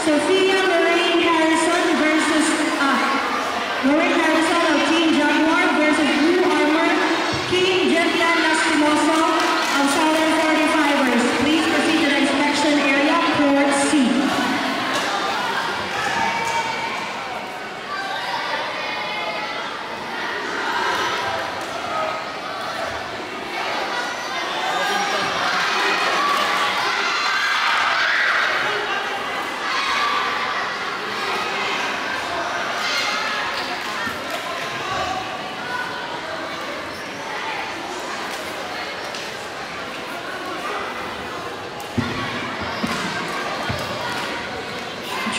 Sophia Lorraine Harrison versus Lorraine Harrison of Team Jaguar versus Blue Armor, King Jetlan Lastimoso of Southern 45ers. Please proceed to the inspection area, Court C.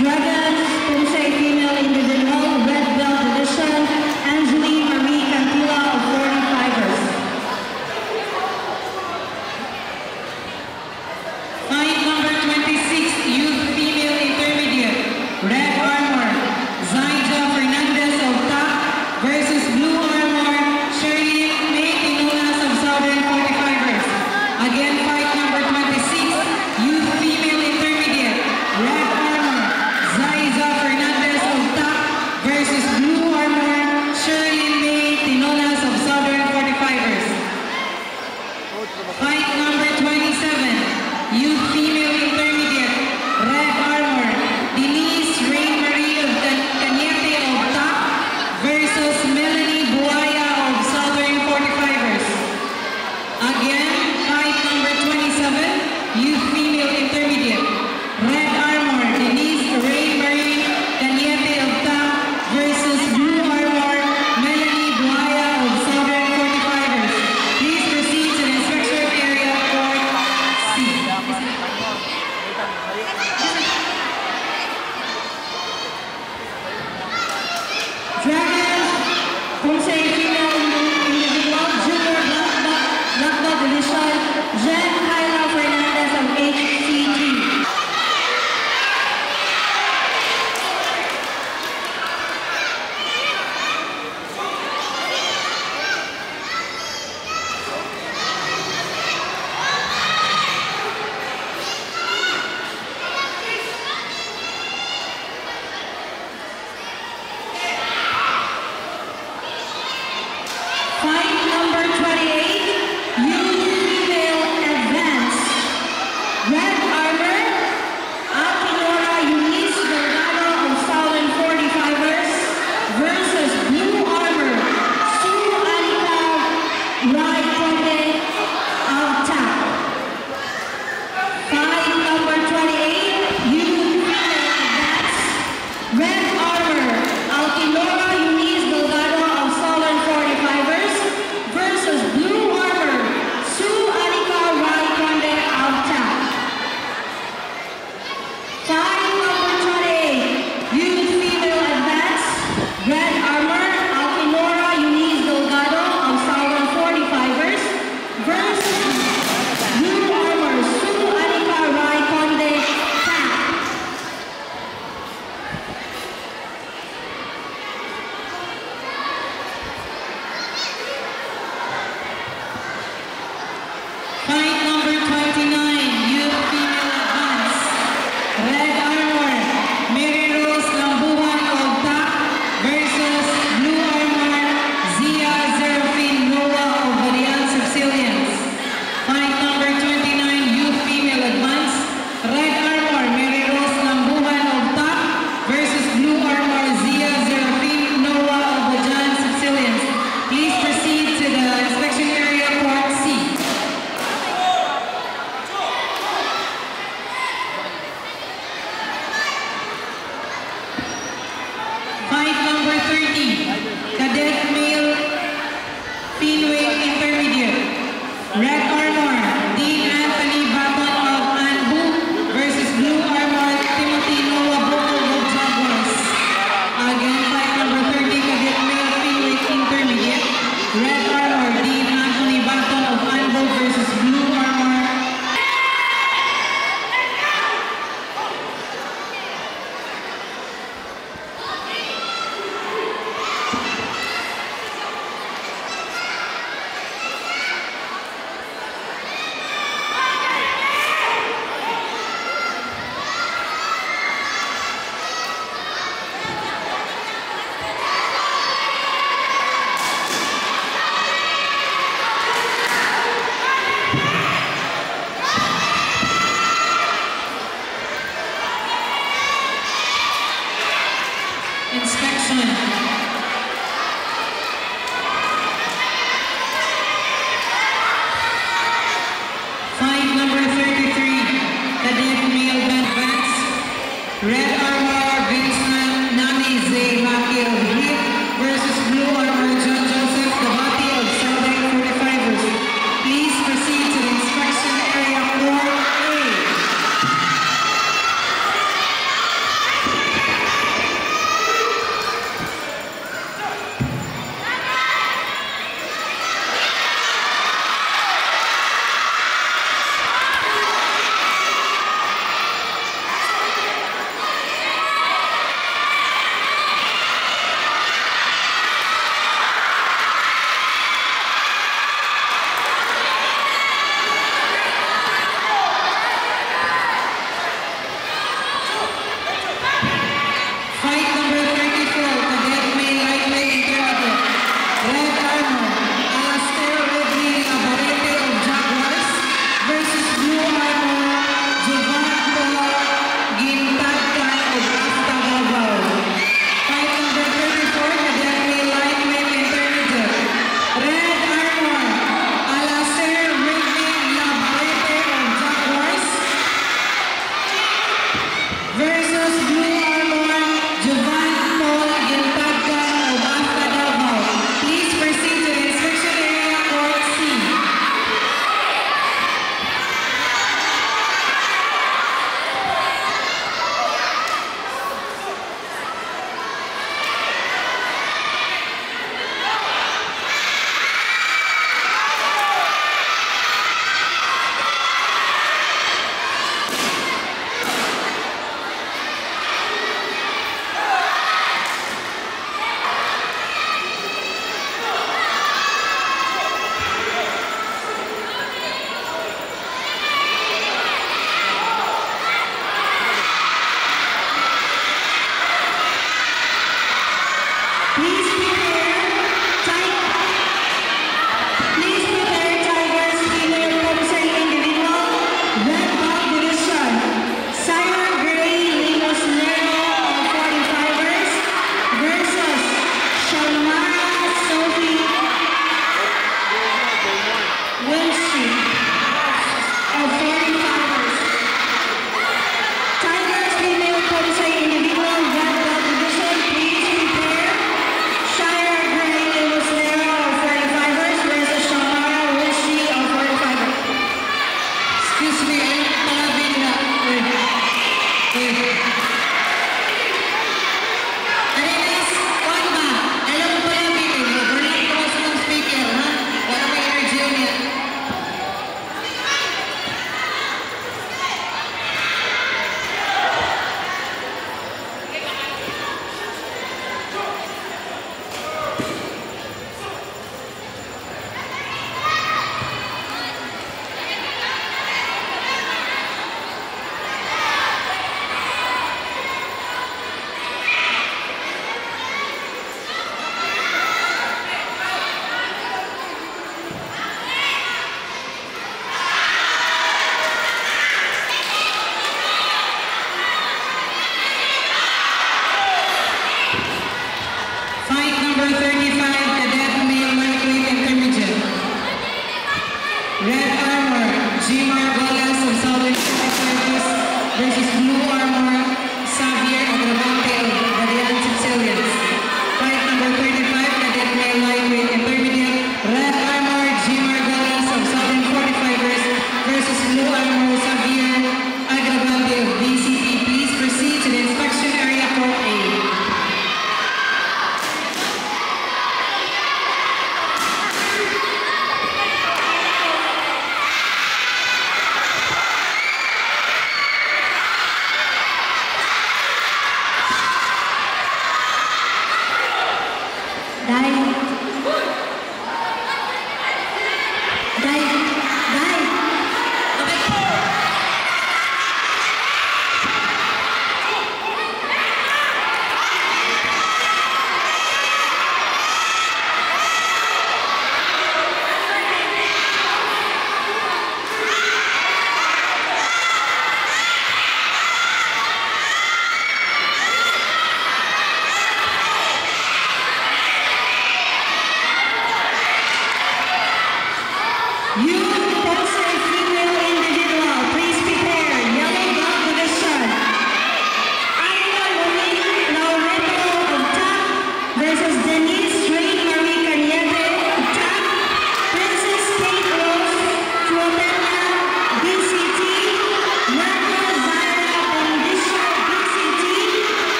Dragons, Pumse Female Individual, Red Belt Division, Angeline Marie Cantilla of 45ers. Fight number 26, Youth Female Intermediate, Red Armor, Zaija Fernandez of TAC versus Blue Armor, Shirley May Tinolas of Southern 45ers. Again, fight number 26, Youth Female Intermediate, Red Armor, Zaija Fernandez of TAC versus Blue Armor, Shirley May Tinolas of Southern 45ers. Fight number 27, Youth Female Intermediate, Red Armor, Denise Rain Marie of Cañete of TAC versus Melanie Buaya of Southern 45ers. Again, fight number 27, Youth Female Intermediate, Red Armor, Denise Rain Marie Cañete of TAC versus Blue Armor, Melanie Buaya of Southern 45ers. Please proceed to the inspection area, Court C. Dragons, Pumse Female Individual, Junior Black Belt Division, Jen Kyla Fernandez of HCG. Fight number 28, Youth Female Advance. Red Armor, Alquinora Eunice Delgado of Southern 45ers versus Blue Armor, Sue Anika Rai Conde of TAC. Fight number 28, Youth Female Advance. Red Armor, Alquinora Eunice Delgado of Southern 45ers versus Blue Armor, Sue Anika Rai Conde of TAC. Fight number 28, Youth Female Advance, Red Armor, Alquinora Eunice Delgado of Southern 45ers versus Blue Armor, Sue Anika Rai Conde, TAC. Fight number 29, Youth Female Advance, Red Armor, Mary Rose Lambuhan of TAC versus Blue Armor, Zia Zerafin Noah of Alliance Auxilians. Fight number 29, Youth Female Advance, Red Armor, Mary Rose Lambuhan of TAC versus Quezon.